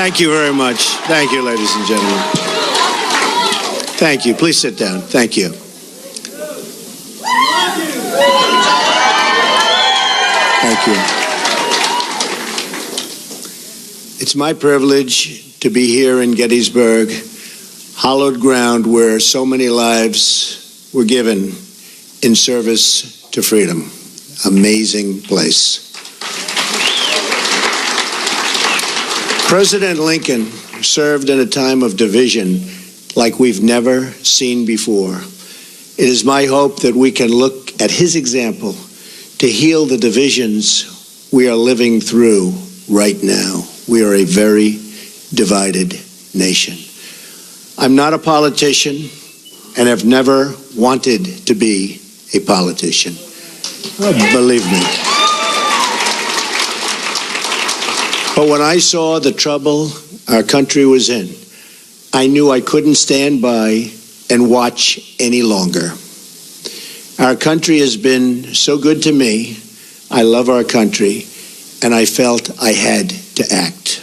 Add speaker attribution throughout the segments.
Speaker 1: Thank you very much. Thank you, ladies and gentlemen. Thank you. Please sit down. Thank you. Thank you. It's my privilege to be here in Gettysburg, hallowed ground where so many lives were given in service to freedom. Amazing place. President Lincoln served in a time of division like we've never seen before. It is my hope that we can look at his example to heal the divisions we are living through right now. We are a very divided nation. I'm not a politician and have never wanted to be a politician. Believe me. But when I saw the trouble our country was in, I knew I couldn't stand by and watch any longer. Our country has been so good to me. I love our country, and I felt I had to act.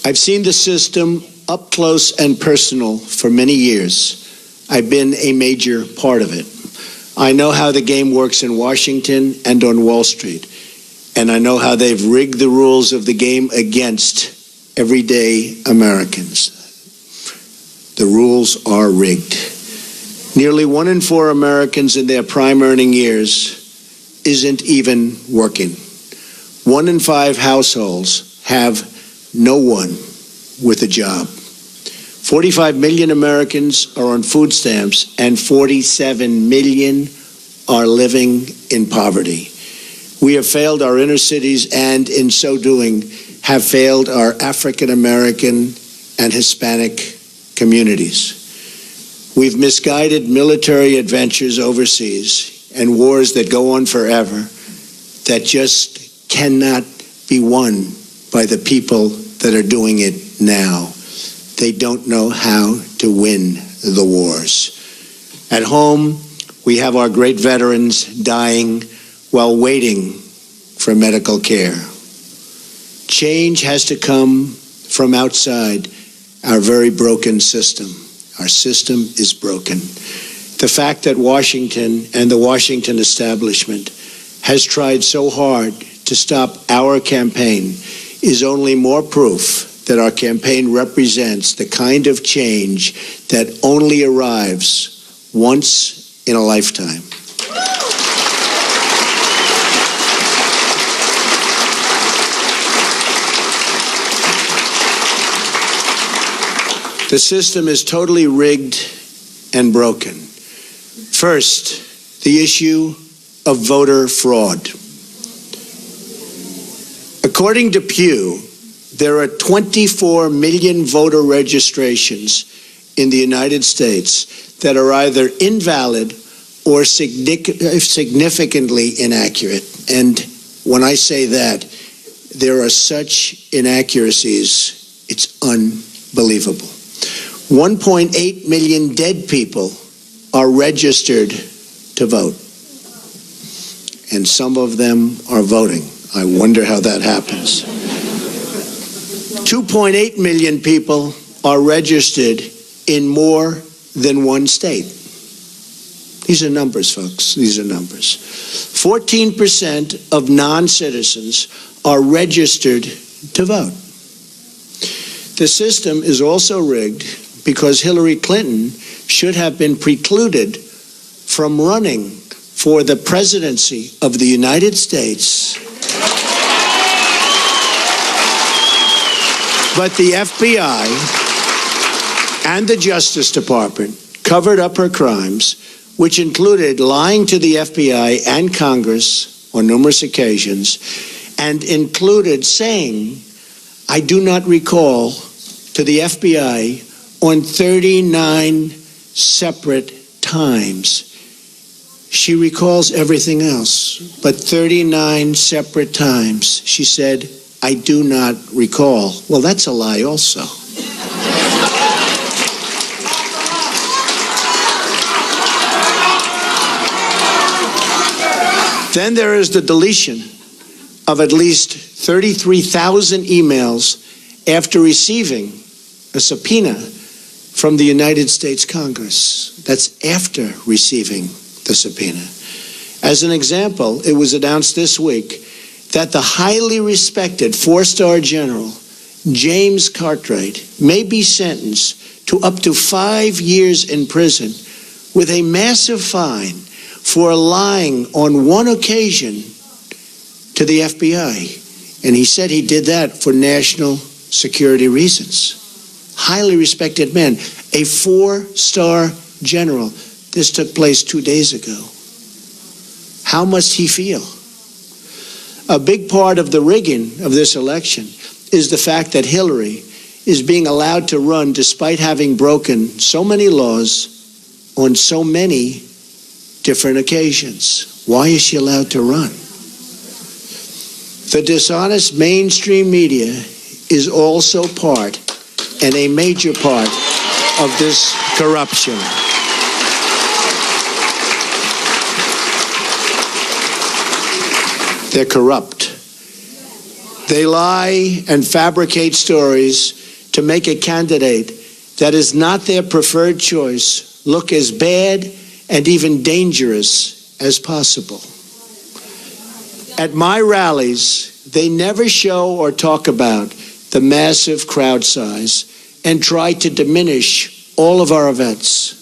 Speaker 1: I've seen the system up close and personal for many years. I've been a major part of it. I know how the game works in Washington and on Wall Street, and I know how they've rigged the rules of the game against everyday Americans. The rules are rigged. Nearly 1 in 4 Americans in their prime earning years isn't even working. 1 in 5 households have no one with a job. 45 million Americans are on food stamps, and 47 million are living in poverty. We have failed our inner cities, and in so doing, have failed our African American and Hispanic communities. We've misguided military adventures overseas and wars that go on forever that just cannot be won by the people that are doing it now. They don't know how to win the wars. At home, we have our great veterans dying while waiting for medical care. Change has to come from outside our very broken system. Our system is broken. The fact that Washington and the Washington establishment has tried so hard to stop our campaign is only more proof that our campaign represents the kind of change that only arrives once in a lifetime. The system is totally rigged and broken. First, the issue of voter fraud. According to Pew, there are 24 million voter registrations in the United States that are either invalid or significantly inaccurate. And when I say that, there are such inaccuracies, it's unbelievable. 1.8 million dead people are registered to vote, and some of them are voting. I wonder how that happens. 2.8 million people are registered in more than one state. These are numbers, folks. These are numbers. 14% of non-citizens are registered to vote. The system is also rigged because Hillary Clinton should have been precluded from running for the presidency of the United States. But the FBI and the Justice Department covered up her crimes, which included lying to the FBI and Congress on numerous occasions, and included saying, I do not recall, to the FBI on 39 separate times. She recalls everything else, but 39 separate times she said, I do not recall. Well, that's a lie also. Then there is the deletion of at least 33,000 emails after receiving a subpoena from the United States Congress. That's after receiving the subpoena. As an example, it was announced this week that the highly respected four-star general, James Cartwright, may be sentenced to up to 5 years in prison with a massive fine for lying on one occasion to the FBI. And he said he did that for national security reasons. Highly respected man, a four-star general. This took place 2 days ago. How must he feel? A big part of the rigging of this election is the fact that Hillary is being allowed to run despite having broken so many laws on so many different occasions. Why is she allowed to run? The dishonest mainstream media is also part and a major part of this corruption. They're corrupt. They lie and fabricate stories to make a candidate that is not their preferred choice look as bad and even dangerous as possible. At my rallies, they never show or talk about the massive crowd size and try to diminish all of our events.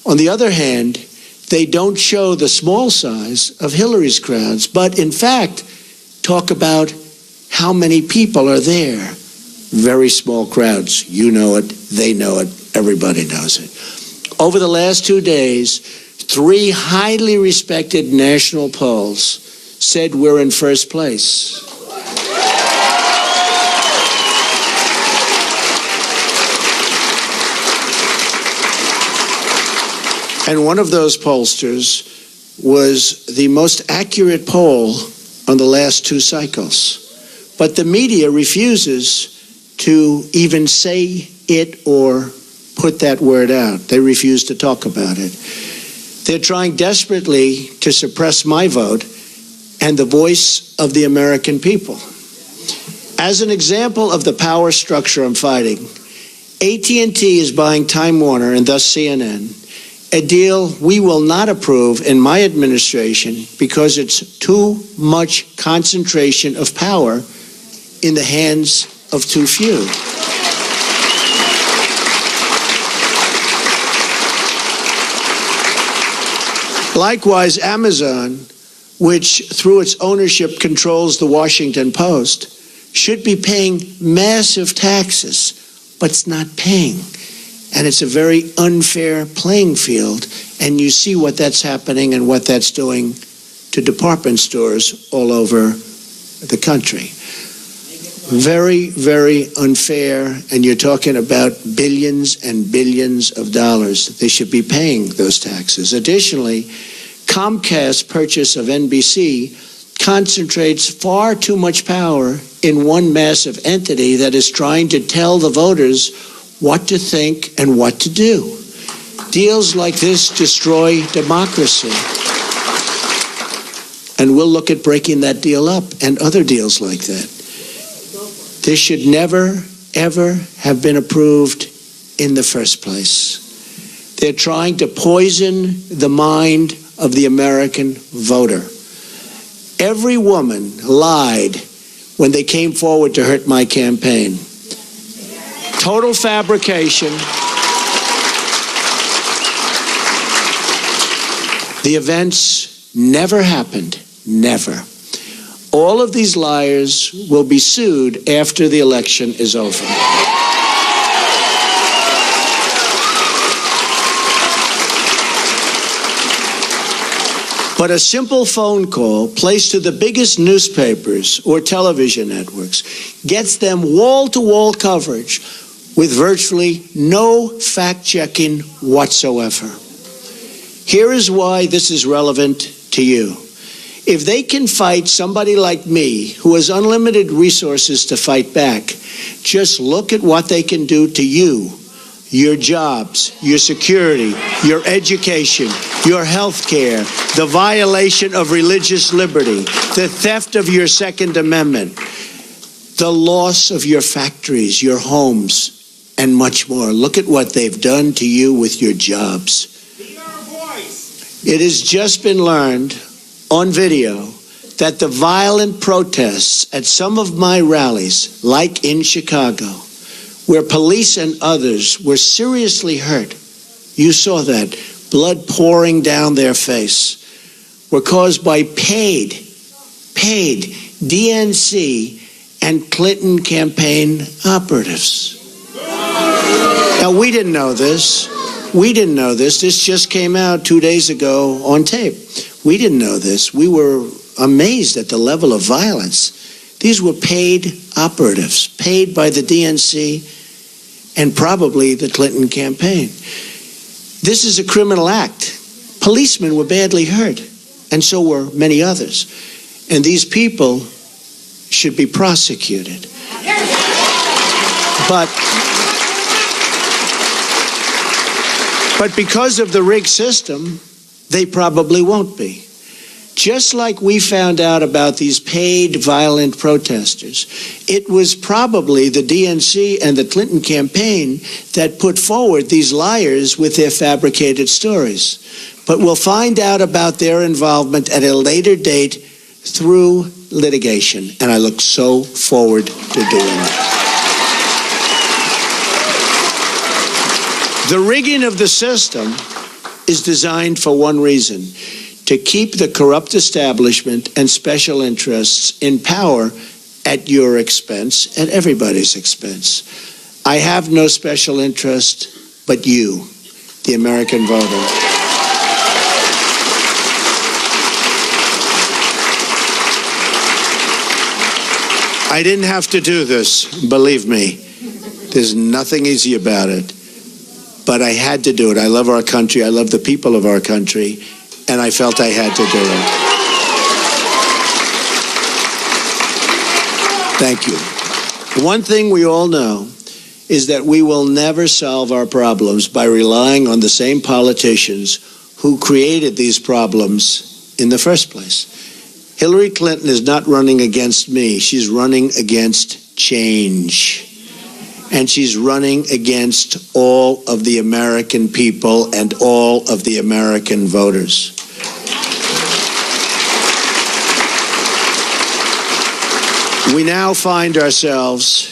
Speaker 1: On the other hand, they don't show the small size of Hillary's crowds, but in fact, talk about how many people are there. Very small crowds. You know it, they know it, everybody knows it. Over the last 2 days, 3 highly respected national polls said we're in first place. And one of those pollsters was the most accurate poll on the last 2 cycles. But the media refuses to even say it or put that word out. They refuse to talk about it. They're trying desperately to suppress my vote and the voice of the American people. As an example of the power structure I'm fighting, AT&T is buying Time Warner and thus CNN, a deal we will not approve in my administration because it's too much concentration of power in the hands of too few. Likewise, Amazon, which through its ownership controls the Washington Post, should be paying massive taxes, but it's not paying. And it's a very unfair playing field, and you see what that's happening and what that's doing to department stores all over the country. Very, very unfair, and you're talking about billions and billions of dollars. They should be paying those taxes. Additionally, Comcast's purchase of NBC concentrates far too much power in one massive entity that is trying to tell the voters what to think and what to do. Deals like this destroy democracy. And we'll look at breaking that deal up and other deals like that. This should never, ever have been approved in the first place. They're trying to poison the mind of the American voter. Every woman lied when they came forward to hurt my campaign. Total fabrication. The events never happened. Never. All of these liars will be sued after the election is over. But a simple phone call placed to the biggest newspapers or television networks gets them wall-to-wall coverage with virtually no fact-checking whatsoever. Here is why this is relevant to you. If they can fight somebody like me, who has unlimited resources to fight back, just look at what they can do to you, your jobs, your security, your education, your health care, the violation of religious liberty, the theft of your Second Amendment, the loss of your factories, your homes, and much more. Look at what they've done to you with your jobs. It has just been learned on video that the violent protests at some of my rallies, like in Chicago, where police and others were seriously hurt, you saw that, blood pouring down their face, were caused by paid DNC and Clinton campaign operatives. Now, we didn't know this. This just came out 2 days ago on tape. We didn't know this. We were amazed at the level of violence. These were paid operatives, paid by the DNC and probably the Clinton campaign. This is a criminal act. Policemen were badly hurt, and so were many others. And these people should be prosecuted. But because of the rigged system, they probably won't be. Just like we found out about these paid violent protesters, it was probably the DNC and the Clinton campaign that put forward these liars with their fabricated stories. But we'll find out about their involvement at a later date through litigation, and I look so forward to doing it. The rigging of the system is designed for one reason: to keep the corrupt establishment and special interests in power at your expense, at everybody's expense. I have no special interest but you, the American voter. I didn't have to do this, believe me. There's nothing easy about it. But I had to do it. I love our country. I love the people of our country. And I felt I had to do it. Thank you. One thing we all know is that we will never solve our problems by relying on the same politicians who created these problems in the first place. Hillary Clinton is not running against me. She's running against change. And she's running against all of the American people and all of the American voters. We now find ourselves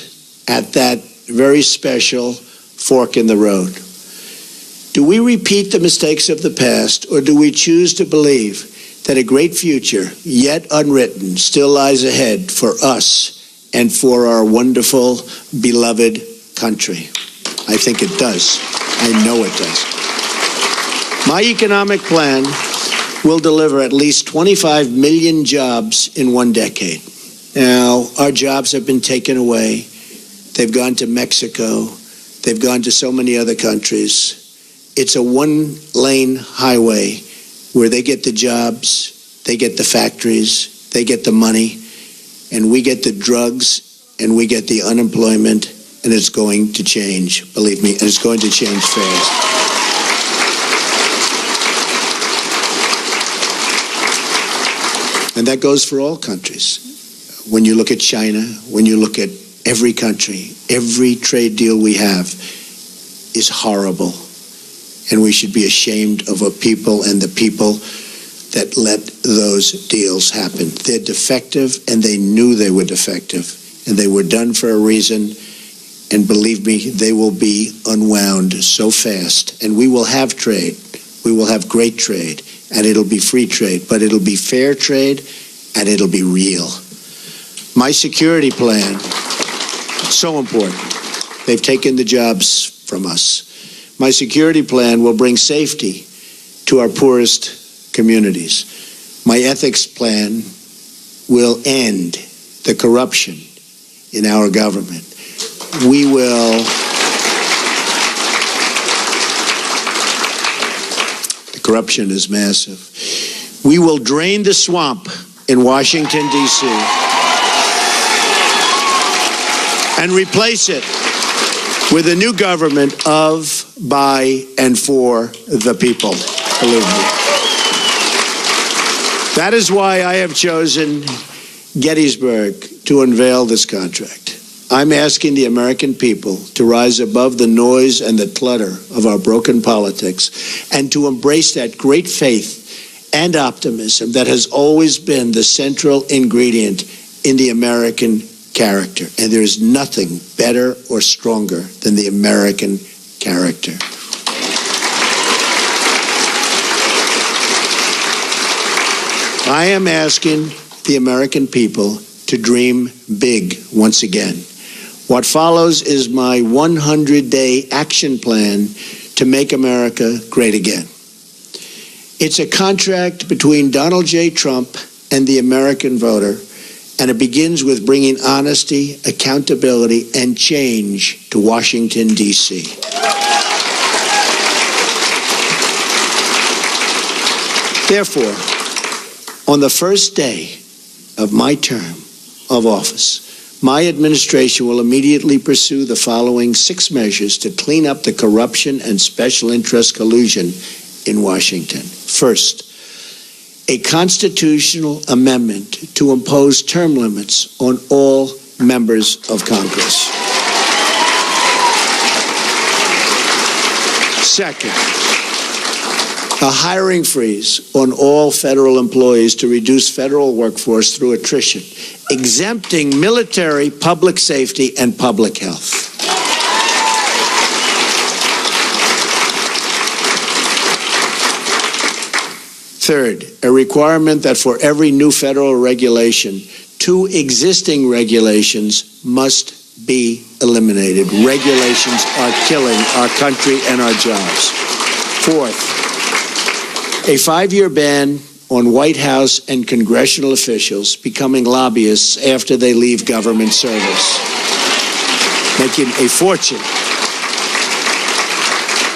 Speaker 1: at that very special fork in the road. Do we repeat the mistakes of the past, or do we choose to believe that a great future, yet unwritten, still lies ahead for us and for our wonderful, beloved country? I think it does. I know it does. My economic plan will deliver at least 25 million jobs in 1 decade. Now, our jobs have been taken away. They've gone to Mexico. They've gone to so many other countries. It's a one-lane highway where they get the jobs, they get the factories, they get the money, and we get the drugs, and we get the unemployment, and it's going to change, believe me, and it's going to change fast. And that goes for all countries. When you look at China, when you look at every country, every trade deal we have is horrible. And we should be ashamed of a people and the people that let those deals happen. They're defective, and they knew they were defective. And they were done for a reason. And believe me, they will be unwound so fast. And we will have trade. We will have great trade. And it'll be free trade. But it'll be fair trade, and it'll be real. My security plan, so important. They've taken the jobs from us. My security plan will bring safety to our poorest communities. My ethics plan will end the corruption in our government. We will... The corruption is massive. We will drain the swamp in Washington, D.C. and replace it with a new government of, by, and for the people, believe me. That is why I have chosen Gettysburg to unveil this contract. I'm asking the American people to rise above the noise and the clutter of our broken politics and to embrace that great faith and optimism that has always been the central ingredient in the American character. And there is nothing better or stronger than the American character. I am asking the American people to dream big once again. What follows is my 100-day action plan to make America great again. It's a contract between Donald J. Trump and the American voter, and it begins with bringing honesty, accountability, and change to Washington, D.C. Therefore, on the first day of my term of office, my administration will immediately pursue the following 6 measures to clean up the corruption and special interest collusion in Washington. First, a constitutional amendment to impose term limits on all members of Congress. Second, a hiring freeze on all federal employees to reduce federal workforce through attrition, exempting military, public safety, and public health. Third, a requirement that for every new federal regulation, 2 existing regulations must be eliminated. Regulations are killing our country and our jobs. Fourth, a 5-year ban on White House and congressional officials becoming lobbyists after they leave government service, making a fortune.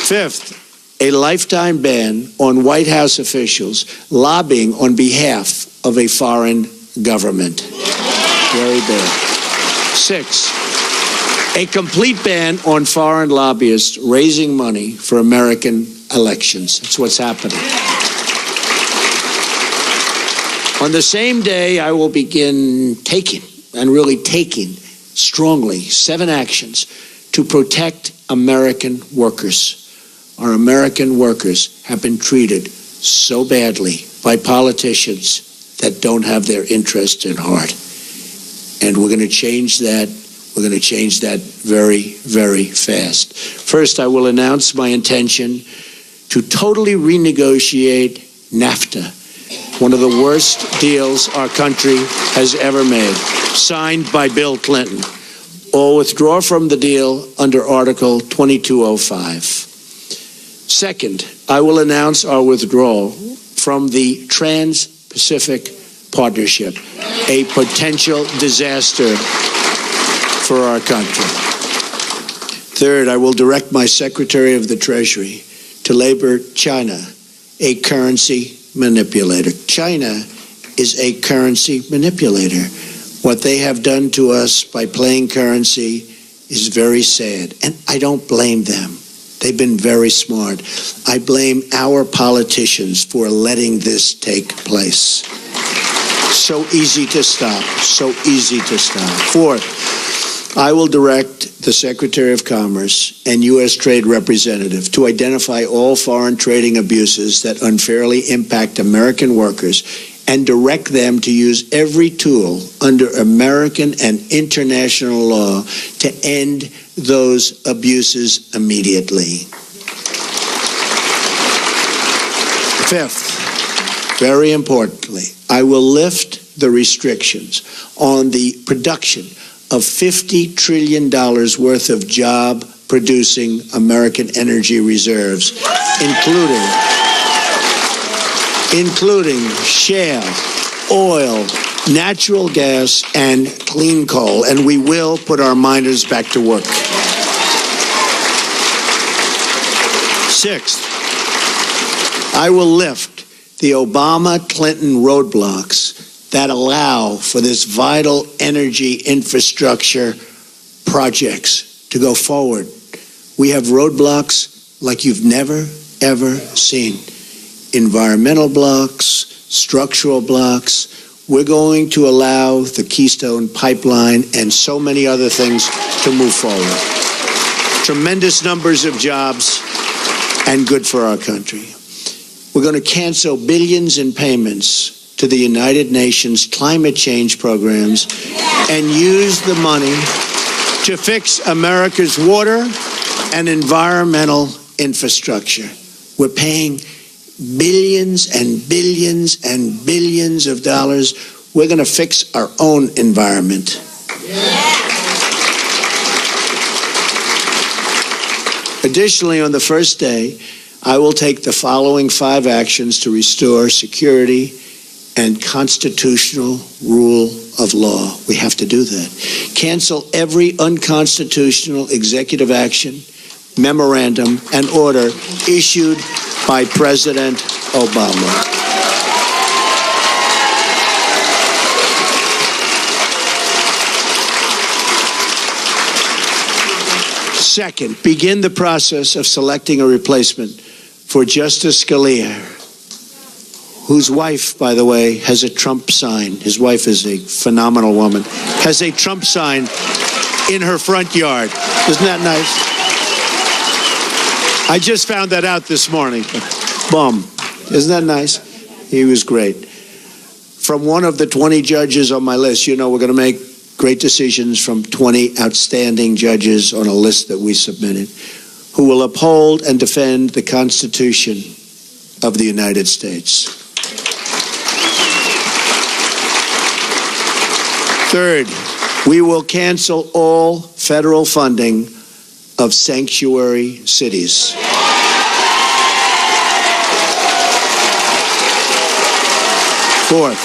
Speaker 1: Fifth, a lifetime ban on White House officials lobbying on behalf of a foreign government. Very bad. 6, a complete ban on foreign lobbyists raising money for American elections. That's what's happening. On the same day, I will begin taking strongly 7 actions to protect American workers. Our American workers have been treated so badly by politicians that don't have their interests at heart. And we're going to change that. We're going to change that very, very fast. First, I will announce my intention to totally renegotiate NAFTA, one of the worst deals our country has ever made, signed by Bill Clinton, or withdraw from the deal under Article 2205. Second, I will announce our withdrawal from the Trans-Pacific Partnership, a potential disaster for our country. Third, I will direct my Secretary of the Treasury to label China a currency manipulator. China is a currency manipulator. What they have done to us by playing currency is very sad, and I don't blame them. They've been very smart. I blame our politicians for letting this take place. So easy to stop. So easy to stop. Fourth, I will direct the Secretary of Commerce and U.S. Trade Representative to identify all foreign trading abuses that unfairly impact American workers and direct them to use every tool under American and international law to end those abuses immediately. Fifth, very importantly, I will lift the restrictions on the production of $50 trillion worth of job-producing American energy reserves, including shale, oil, natural gas, and clean coal, and we will put our miners back to work. Sixth, I will lift the Obama-Clinton roadblocks that allow for this vital energy infrastructure projects to go forward We have roadblocks like you've never, ever seen. Environmental blocks, structural blocks. We're going to allow the Keystone Pipeline and so many other things to move forward. Tremendous numbers of jobs and good for our country. We're going to cancel billions in payments to the United Nations climate change programs and use the money to fix America's water and environmental infrastructure. We're paying billions and billions and billions of dollars. We're going to fix our own environment. Additionally, on the first day, I will take the following 5 actions to restore security and constitutional rule of law. We have to do that. Cancel every unconstitutional executive action, memorandum, and order issued by President Obama. Second, begin the process of selecting a replacement for Justice Scalia, whose wife, by the way, has a Trump sign. His wife is a phenomenal woman. Has a Trump sign in her front yard. Isn't that nice? I just found that out this morning. Boom. Isn't that nice? He was great. From one of the 20 judges on my list, you know we're going to make great decisions from 20 outstanding judges on a list that we submitted, who will uphold and defend the Constitution of the United States. Third, we will cancel all federal funding of sanctuary cities. Fourth,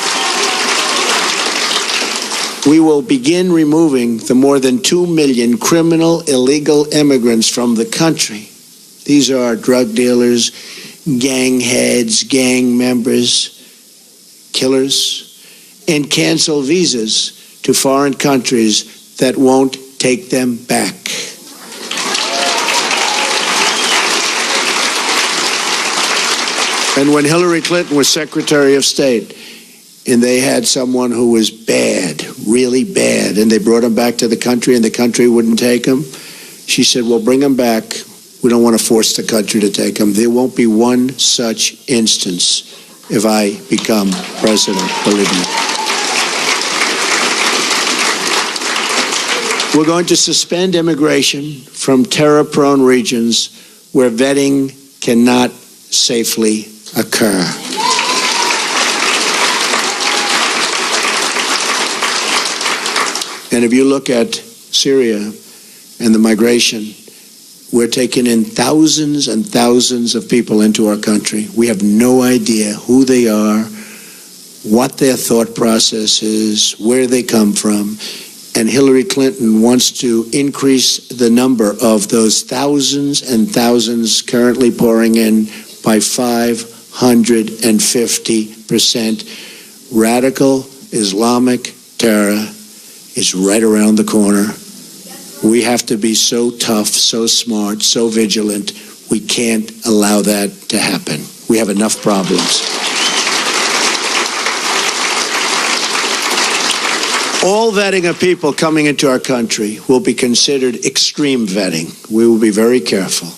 Speaker 1: we will begin removing the more than 2 million criminal illegal immigrants from the country. These are drug dealers, gang heads, gang members, killers, and cancel visas to foreign countries that won't take them back. And when Hillary Clinton was Secretary of State, and they had someone who was bad, really bad, and they brought him back to the country and the country wouldn't take him, she said, well, bring him back. We don't want to force the country to take him. There won't be one such instance if I become president, believe me. We're going to suspend immigration from terror-prone regions where vetting cannot safely occur. And if you look at Syria and the migration, we're taking in thousands and thousands of people into our country. We have no idea who they are, what their thought process is, where they come from. And Hillary Clinton wants to increase the number of those thousands and thousands currently pouring in by 550%. Radical Islamic terror is right around the corner. We have to be so tough, so smart, so vigilant. We can't allow that to happen. We have enough problems. All vetting of people coming into our country will be considered extreme vetting. We will be very careful.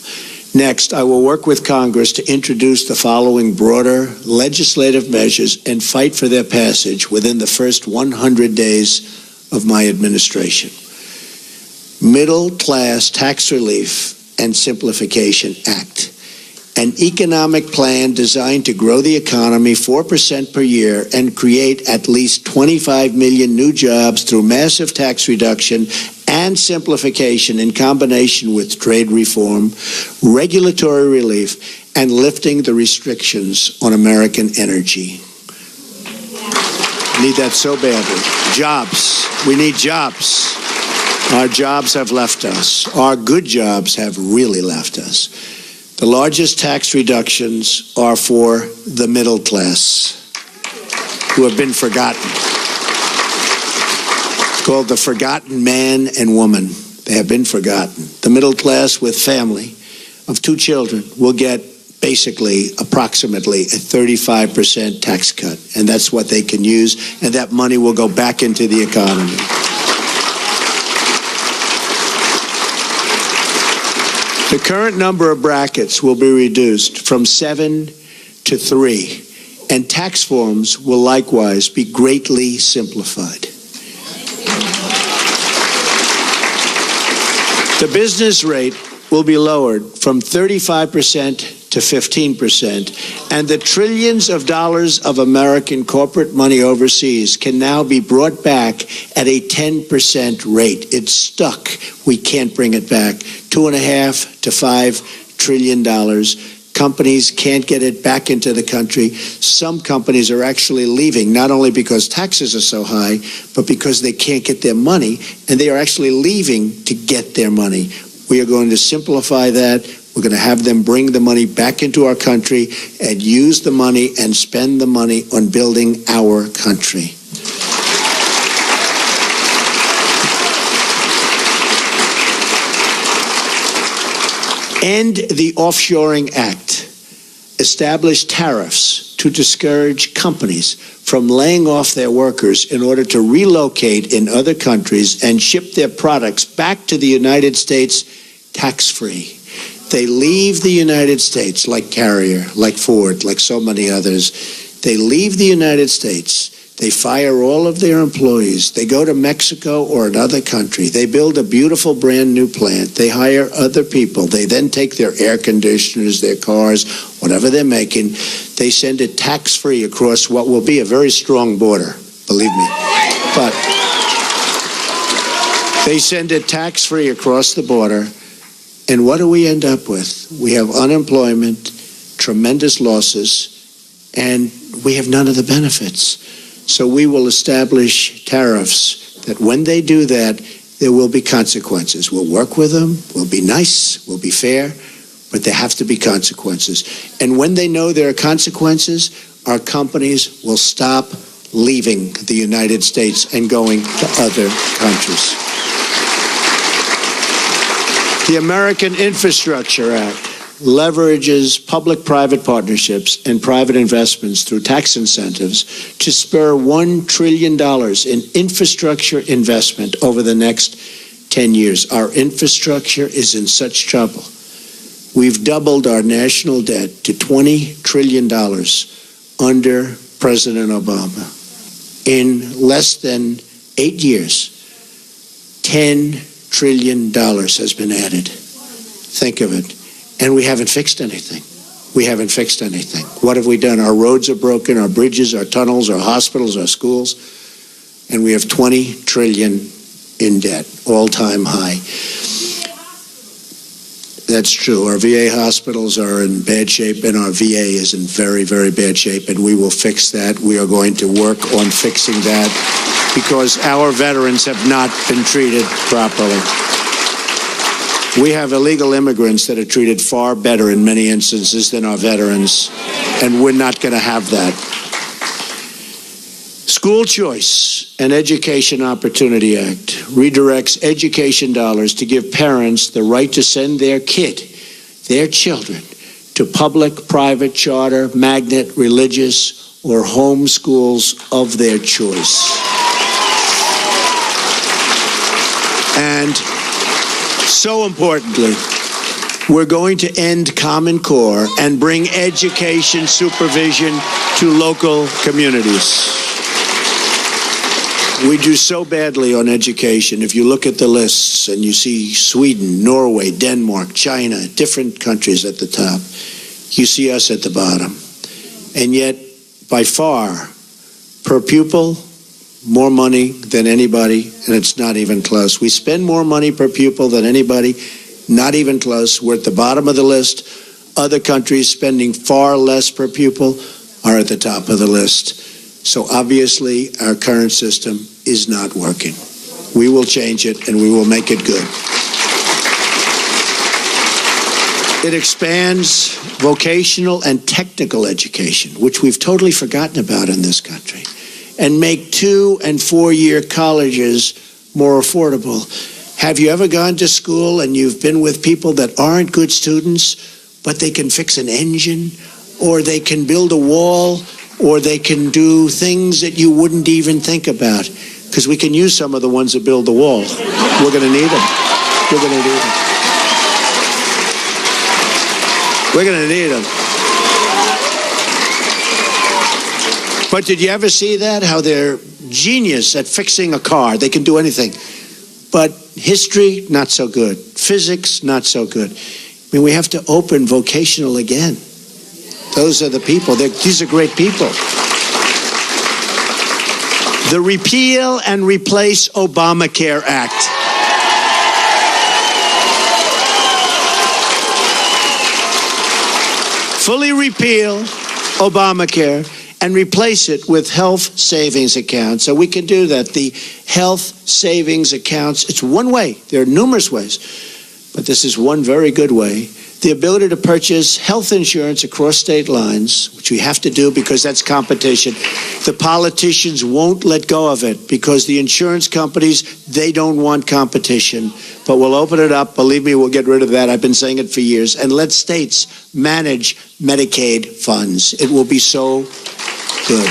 Speaker 1: Next, I will work with Congress to introduce the following broader legislative measures and fight for their passage within the first 100 days of my administration. Middle Class Tax Relief and Simplification Act. An economic plan designed to grow the economy 4% per year and create at least 25 million new jobs through massive tax reduction and simplification in combination with trade reform, regulatory relief, and lifting the restrictions on American energy. Need that so badly. Jobs. We need jobs. Our jobs have left us. Our good jobs have really left us. The largest tax reductions are for the middle class, who have been forgotten. It's called the forgotten man and woman. They have been forgotten. The middle class with family of 2 children will get basically approximately a 35% tax cut, and that's what they can use, and that money will go back into the economy. The current number of brackets will be reduced from 7 to 3, and tax forms will likewise be greatly simplified. The business rate will be lowered from 35% to 15%, and the trillions of dollars of American corporate money overseas can now be brought back at a 10% rate. It's stuck. We can't bring it back. $2.5 to $5 trillion. Companies can't get it back into the country. Some companies are actually leaving, not only because taxes are so high, but because they can't get their money, and they are actually leaving to get their money. We are going to simplify that. We're going to have them bring the money back into our country and use the money and spend the money on building our country. End the Offshoring Act. Establish tariffs to discourage companies from laying off their workers in order to relocate in other countries and ship their products back to the United States tax-free. They leave the United States, like Carrier, like Ford, like so many others. They leave the United States. They fire all of their employees. They go to Mexico or another country. They build a beautiful brand new plant. They hire other people. They then take their air conditioners, their cars, whatever they're making. They send it tax-free across what will be a very strong border, believe me. But they send it tax-free across the border. And what do we end up with? We have unemployment, tremendous losses, and we have none of the benefits. So we will establish tariffs that when they do that, there will be consequences. We'll work with them, we'll be nice, we'll be fair, but there have to be consequences. And when they know there are consequences, our companies will stop leaving the United States and going to other countries. The American Infrastructure Act leverages public-private partnerships and private investments through tax incentives to spur $1 trillion in infrastructure investment over the next 10 years. Our infrastructure is in such trouble. We've doubled our national debt to $20 trillion under President Obama. In less than 8 years, $10 trillion has been added. Think of it. And we haven't fixed anything. We haven't fixed anything. What have we done? Our roads are broken, our bridges, our tunnels, our hospitals, our schools, and we have $20 trillion in debt, all-time high. That's true. Our VA hospitals are in bad shape, and our VA is in very, very bad shape, and we will fix that. We are going to work on fixing that because our veterans have not been treated properly. We have illegal immigrants that are treated far better in many instances than our veterans, and we're not going to have that. School Choice and Education Opportunity Act redirects education dollars to give parents the right to send their children, to public, private, charter, magnet, religious, or home schools of their choice. And so importantly, we're going to end Common Core and bring education supervision to local communities. We do so badly on education. If you look at the lists and you see Sweden, Norway, Denmark, China, different countries at the top, you see us at the bottom. And yet, by far, per pupil, more money than anybody, and it's not even close. We spend more money per pupil than anybody, not even close. We're at the bottom of the list. Other countries spending far less per pupil are at the top of the list. So obviously, our current system is not working. We will change it, and we will make it good. It expands vocational and technical education, which we've totally forgotten about in this country, and make 2- and 4-year colleges more affordable. Have you ever gone to school and you've been with people that aren't good students, but they can fix an engine, or they can build a wall, or they can do things that you wouldn't even think about? Because we can use some of the ones that build the wall. We're going to need them. We're going to need them. We're going to need them. But did you ever see that? How they're genius at fixing a car. They can do anything. But history, not so good. Physics, not so good. I mean, we have to open vocational again. Those are the people. These are great people. The Repeal and Replace Obamacare Act. Fully repeal Obamacare and replace it with health savings accounts. So we can do that. The health savings accounts, it's one way. There are numerous ways, but this is one very good way. The ability to purchase health insurance across state lines, which we have to do because that's competition. The politicians won't let go of it because the insurance companies, they don't want competition. But we'll open it up. Believe me, we'll get rid of that. I've been saying it for years. And let states manage Medicaid funds. It will be so good.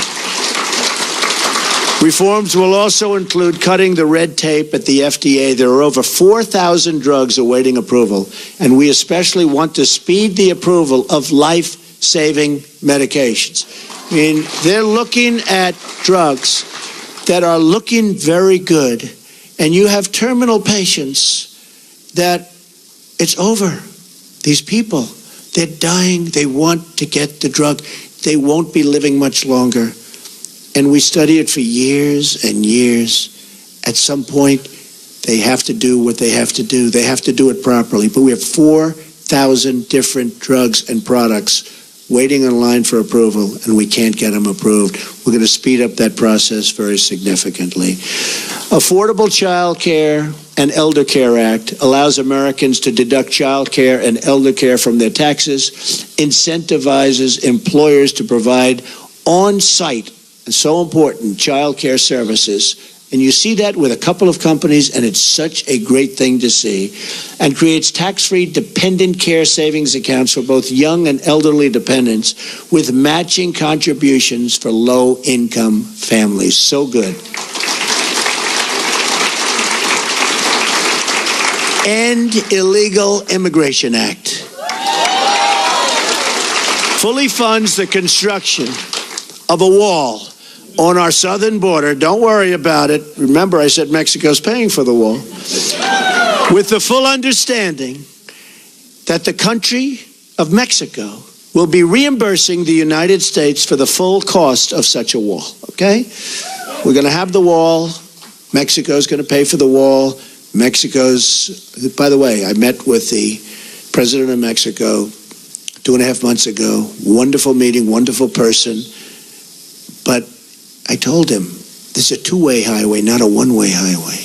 Speaker 1: Reforms will also include cutting the red tape at the FDA. There are over 4,000 drugs awaiting approval, and we especially want to speed the approval of life-saving medications. I mean, they're looking at drugs that are looking very good, and you have terminal patients that it's over. These people, they're dying. They want to get the drug. They won't be living much longer. And we study it for years and years. At some point, they have to do what they have to do. They have to do it properly. But we have 4,000 different drugs and products waiting in line for approval, and we can't get them approved. We're going to speed up that process very significantly. Affordable Child Care and Elder Care Act allows Americans to deduct child care and elder care from their taxes, incentivizes employers to provide on-site, and so important, child care services. And you see that with a couple of companies, and it's such a great thing to see. And creates tax-free dependent care savings accounts for both young and elderly dependents with matching contributions for low-income families. So good. End Illegal Immigration Act. Fully funds the construction of a wall on our southern border. Don't worry about it. Remember, I said Mexico's paying for the wall. With the full understanding that the country of Mexico will be reimbursing the United States for the full cost of such a wall, okay? We're going to have the wall. Mexico's going to pay for the wall. Mexico's, by the way, I met with the president of Mexico 2.5 months ago. Wonderful meeting, wonderful person. But I told him, this is a two-way highway, not a one-way highway.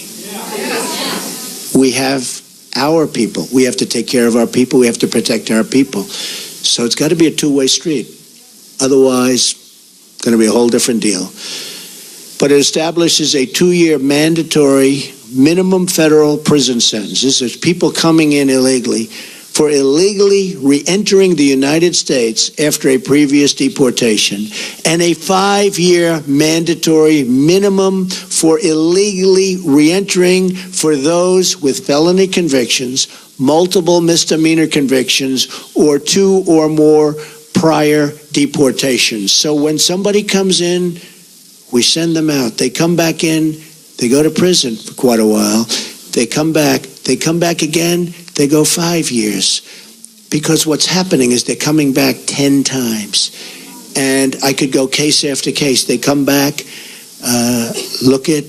Speaker 1: We have our people. We have to take care of our people. We have to protect our people. So it's got to be a two-way street. Otherwise, it's going to be a whole different deal. But it establishes a 2-year mandatory minimum federal prison sentence. This is people coming in illegally for illegally re-entering the United States after a previous deportation, and a 5-year mandatory minimum for illegally re-entering for those with felony convictions, multiple misdemeanor convictions, or 2 or more prior deportations. So when somebody comes in, we send them out. They come back in, they go to prison for quite a while. They come back again, they go 5 years. Because what's happening is they're coming back 10 times. And I could go case after case. They come back, look at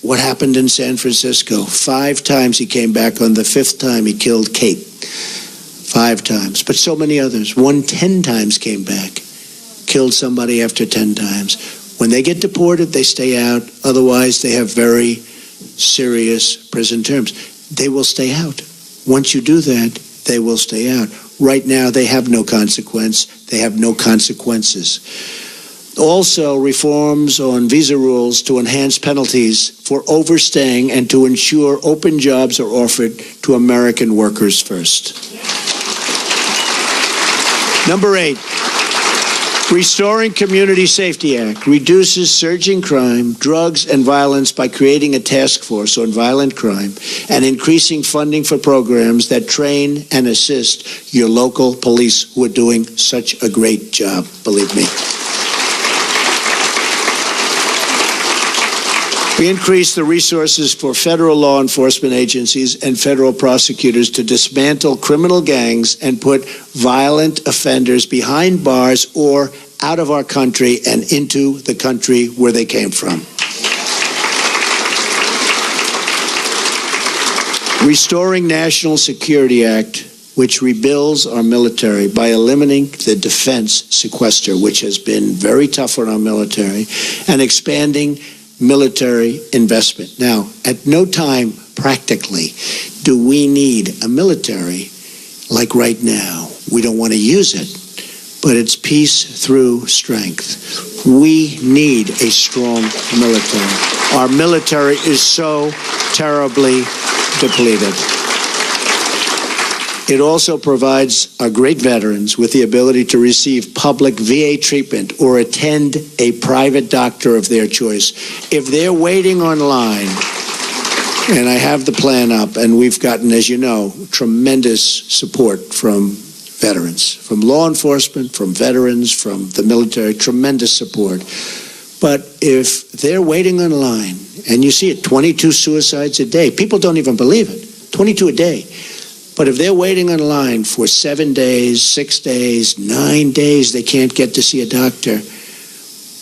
Speaker 1: what happened in San Francisco. 5 times he came back. On the 5th time, he killed Kate. 5 times. But so many others. 10 times came back. Killed somebody after 10 times. When they get deported, they stay out. Otherwise, they have very serious prison terms. They will stay out. Once you do that, they will stay out. Right now, they have no consequence. They have no consequences. Also, reforms on visa rules to enhance penalties for overstaying and to ensure open jobs are offered to American workers first. Number 8, Restoring Community Safety Act reduces surging crime, drugs, and violence by creating a task force on violent crime and increasing funding for programs that train and assist your local police who are doing such a great job, believe me. We increased the resources for federal law enforcement agencies and federal prosecutors to dismantle criminal gangs and put violent offenders behind bars or out of our country and into the country where they came from. Restoring National Security Act, which rebuilds our military by eliminating the defense sequester, which has been very tough on our military, and expanding military investment. Now, at no time, practically, do we need a military like right now. We don't want to use it, but it's peace through strength. We need a strong military. Our military is so terribly depleted. It also provides our great veterans with the ability to receive public VA treatment or attend a private doctor of their choice. If they're waiting online, and I have the plan up, and we've gotten, as you know, tremendous support from veterans, from law enforcement, from veterans, from the military, tremendous support. But if they're waiting online, and you see it, 22 suicides a day, people don't even believe it, 22 a day. But if they're waiting on line for 7 days, 6 days, 9 days, they can't get to see a doctor,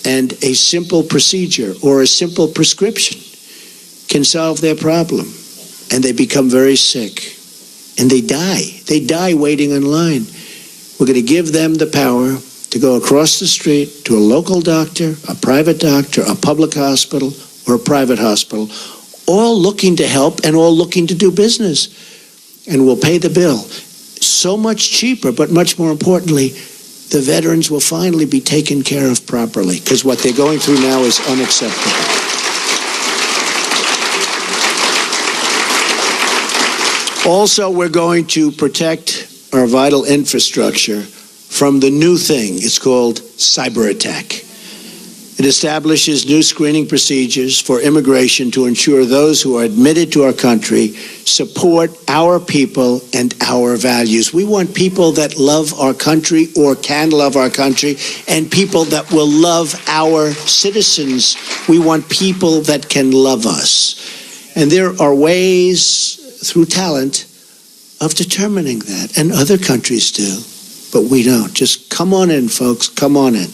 Speaker 1: and a simple procedure or a simple prescription can solve their problem, and they become very sick, and they die. They die waiting in line. We're going to give them the power to go across the street to a local doctor, a private doctor, a public hospital, or a private hospital, all looking to help and all looking to do business. And we'll pay the bill. So much cheaper, but much more importantly, the veterans will finally be taken care of properly, because what they're going through now is unacceptable. Also, we're going to protect our vital infrastructure from the new thing. It's called cyber attack. It establishes new screening procedures for immigration to ensure those who are admitted to our country support our people and our values. We want people that love our country or can love our country, and people that will love our citizens. We want people that can love us. And there are ways through talent of determining that, and other countries do, but we don't. Just come on in, folks, come on in.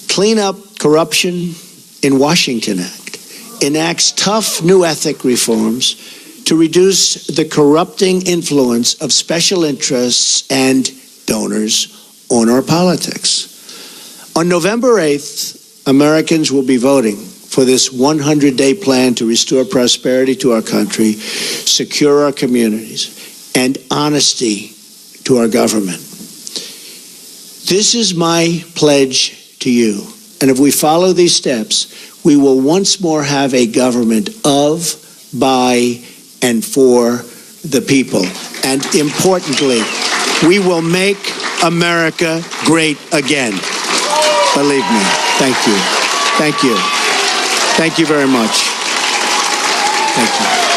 Speaker 1: Clean Up Corruption in Washington Act enacts tough new ethic reforms to reduce the corrupting influence of special interests and donors on our politics. On November 8th, Americans will be voting for this 100-day plan to restore prosperity to our country, secure our communities, and honesty to our government. This is my pledge to you. And if we follow these steps, we will once more have a government of, by, and for the people. And importantly, we will make America great again. Believe me. Thank you. Thank you. Thank you very much. Thank you.